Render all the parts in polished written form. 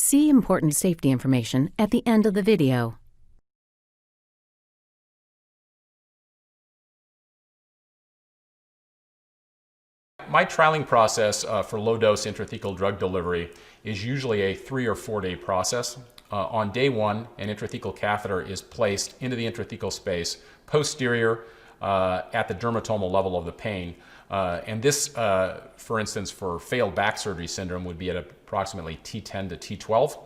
See important safety information at the end of the video. My trialing process for low-dose intrathecal drug delivery is usually a 3 or 4 day process. On day one, an intrathecal catheter is placed into the intrathecal space posterior at the dermatomal level of the pain. And this, for instance, for failed back surgery syndrome would be at approximately T10 to T12.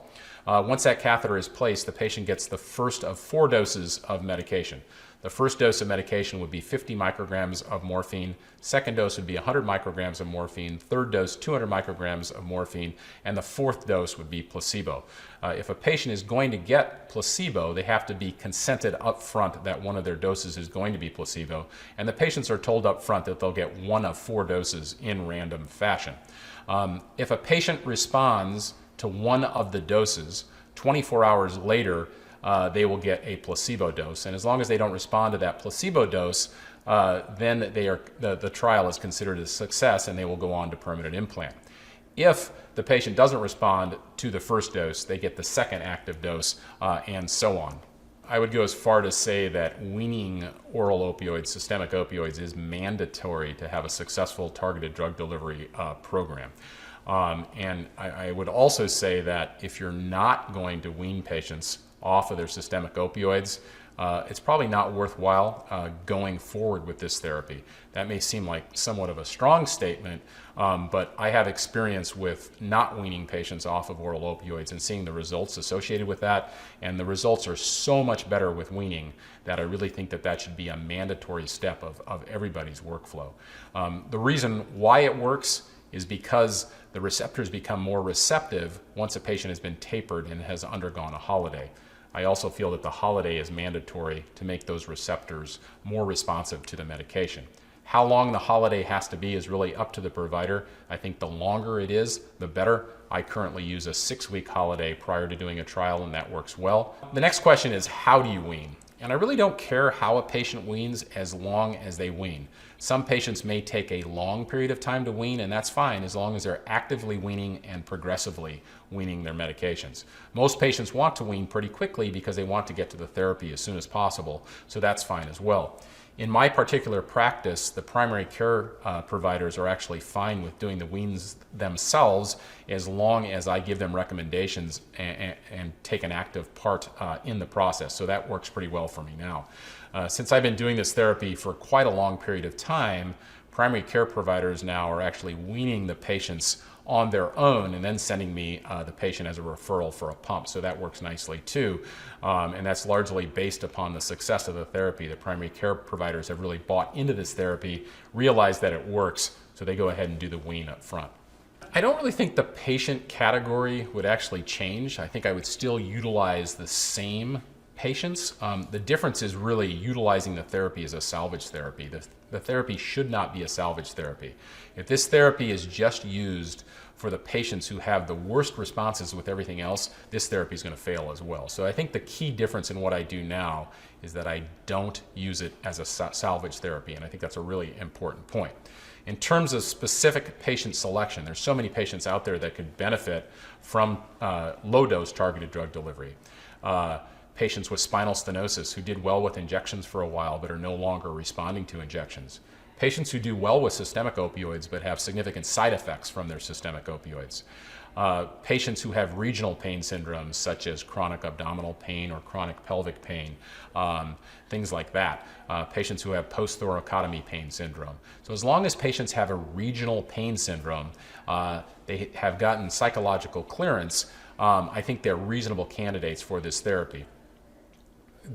Once that catheter is placed, the patient gets the first of 4 doses of medication. The first dose of medication would be 50 micrograms of morphine. Second dose would be 100 micrograms of morphine. Third dose, 200 micrograms of morphine. And the fourth dose would be placebo. If a patient is going to get placebo, they have to be consented up front that one of their doses is going to be placebo. And the patients are told up front that they'll get 1 of 4 doses in random fashion. If a patient responds to one of the doses, 24 hours later, they will get a placebo dose. And as long as they don't respond to that placebo dose, then the trial is considered a success and they will go on to permanent implant. If the patient doesn't respond to the first dose, they get the second active dose, and so on. I would go as far to say that weaning oral opioids, systemic opioids, is mandatory to have a successful targeted drug delivery program. And I would also say that if you're not going to wean patients off of their systemic opioids, it's probably not worthwhile going forward with this therapy. That may seem like somewhat of a strong statement, but I have experience with not weaning patients off of oral opioids and seeing the results associated with that, and the results are so much better with weaning that I really think that that should be a mandatory step of everybody's workflow. The reason why it works is because the receptors become more receptive once a patient has been tapered and has undergone a holiday. I also feel that the holiday is mandatory to make those receptors more responsive to the medication. How long the holiday has to be is really up to the provider. I think the longer it is, the better. I currently use a 6-week holiday prior to doing a trial, and that works well. The next question is, how do you wean? And I really don't care how a patient weans as long as they wean. Some patients may take a long period of time to wean, and that's fine as long as they're actively weaning and progressively weaning their medications. Most patients want to wean pretty quickly because they want to get to the therapy as soon as possible, so that's fine as well. In my particular practice, the primary care providers are actually fine with doing the weans themselves as long as I give them recommendations and take an active part in the process. So that works pretty well for me now. Since I've been doing this therapy for quite a long period of time, primary care providers now are actually weaning the patients on their own and then sending me the patient as a referral for a pump. So that works nicely too. And that's largely based upon the success of the therapy. The primary care providers have really bought into this therapy, realized that it works, so they go ahead and do the wean up front. I don't really think the patient category would actually change. I think I would still utilize the same patients. The difference is really utilizing the therapy as a salvage therapy. The therapy should not be a salvage therapy. If this therapy is just used for the patients who have the worst responses with everything else, this therapy is going to fail as well. So I think the key difference in what I do now is that I don't use it as a salvage therapy, and I think that's a really important point. In terms of specific patient selection, there's so many patients out there that could benefit from low-dose targeted drug delivery. Patients with spinal stenosis who did well with injections for a while but are no longer responding to injections. Patients who do well with systemic opioids but have significant side effects from their systemic opioids. Patients who have regional pain syndromes such as chronic abdominal pain or chronic pelvic pain, things like that. Patients who have post-thoracotomy pain syndrome. So as long as patients have a regional pain syndrome, they have gotten psychological clearance, I think they're reasonable candidates for this therapy.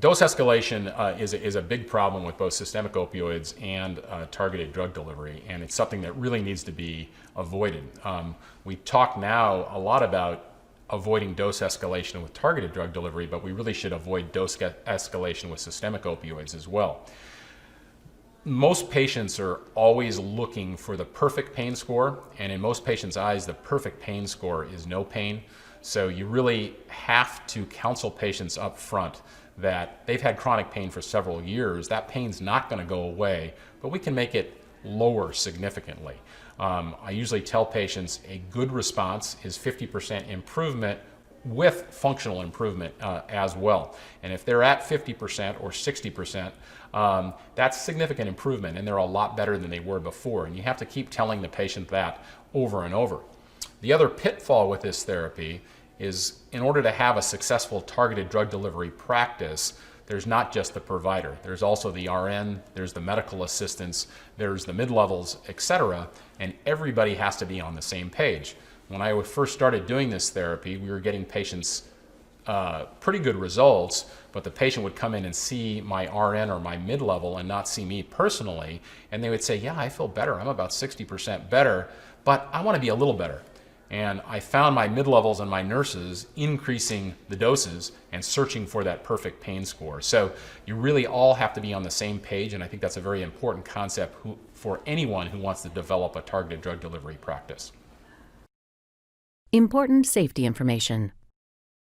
Dose escalation is a big problem with both systemic opioids and targeted drug delivery, and it's something that really needs to be avoided. We talk now a lot about avoiding dose escalation with targeted drug delivery, but we really should avoid dose escalation with systemic opioids as well. Most patients are always looking for the perfect pain score, and in most patients' eyes, the perfect pain score is no pain. So you really have to counsel patients up front that they've had chronic pain for several years. That pain's not going to go away, but we can make it lower significantly. I usually tell patients a good response is 50% improvement with functional improvement as well. And if they're at 50% or 60%, that's significant improvement, and they're a lot better than they were before. And you have to keep telling the patient that over and over. The other pitfall with this therapy is, in order to have a successful targeted drug delivery practice, there's not just the provider. There's also the RN, there's the medical assistants, there's the mid-levels, etc. And everybody has to be on the same page. When I first started doing this therapy, we were getting patients pretty good results, but the patient would come in and see my RN or my mid-level and not see me personally, and they would say, yeah, I feel better, I'm about 60% better, but I want to be a little better. And I found my mid-levels and my nurses increasing the doses and searching for that perfect pain score. So you really all have to be on the same page, and I think that's a very important concept for anyone who wants to develop a targeted drug delivery practice. Important safety information.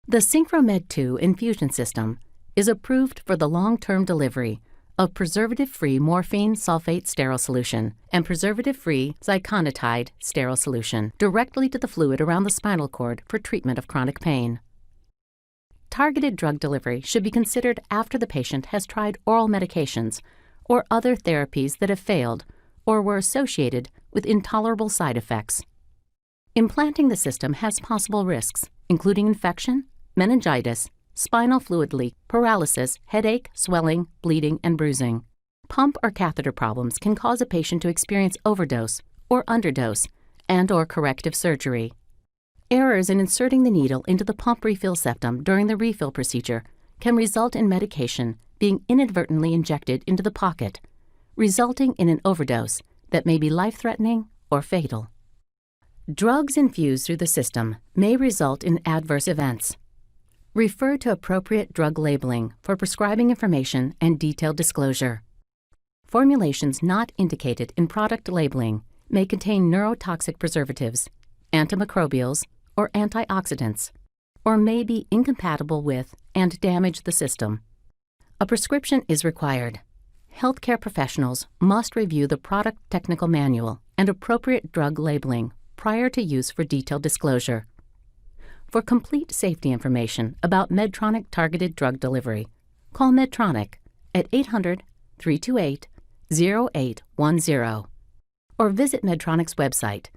The Synchromed 2 infusion system is approved for the long-term delivery of preservative-free morphine sulfate sterile solution and preservative-free ziconotide sterile solution directly to the fluid around the spinal cord for treatment of chronic pain. Targeted drug delivery should be considered after the patient has tried oral medications or other therapies that have failed or were associated with intolerable side effects. Implanting the system has possible risks, including infection, meningitis, spinal fluid leak, paralysis, headache, swelling, bleeding, and bruising. Pump or catheter problems can cause a patient to experience overdose or underdose and/or corrective surgery. Errors in inserting the needle into the pump refill septum during the refill procedure can result in medication being inadvertently injected into the pocket, resulting in an overdose that may be life-threatening or fatal. Drugs infused through the system may result in adverse events. Refer to appropriate drug labeling for prescribing information and detailed disclosure. Formulations not indicated in product labeling may contain neurotoxic preservatives, antimicrobials, or antioxidants, or may be incompatible with and damage the system. A prescription is required. Healthcare professionals must review the product technical manual and appropriate drug labeling prior to use for detailed disclosure. For complete safety information about Medtronic targeted drug delivery, call Medtronic at 800-328-0810 or visit Medtronic's website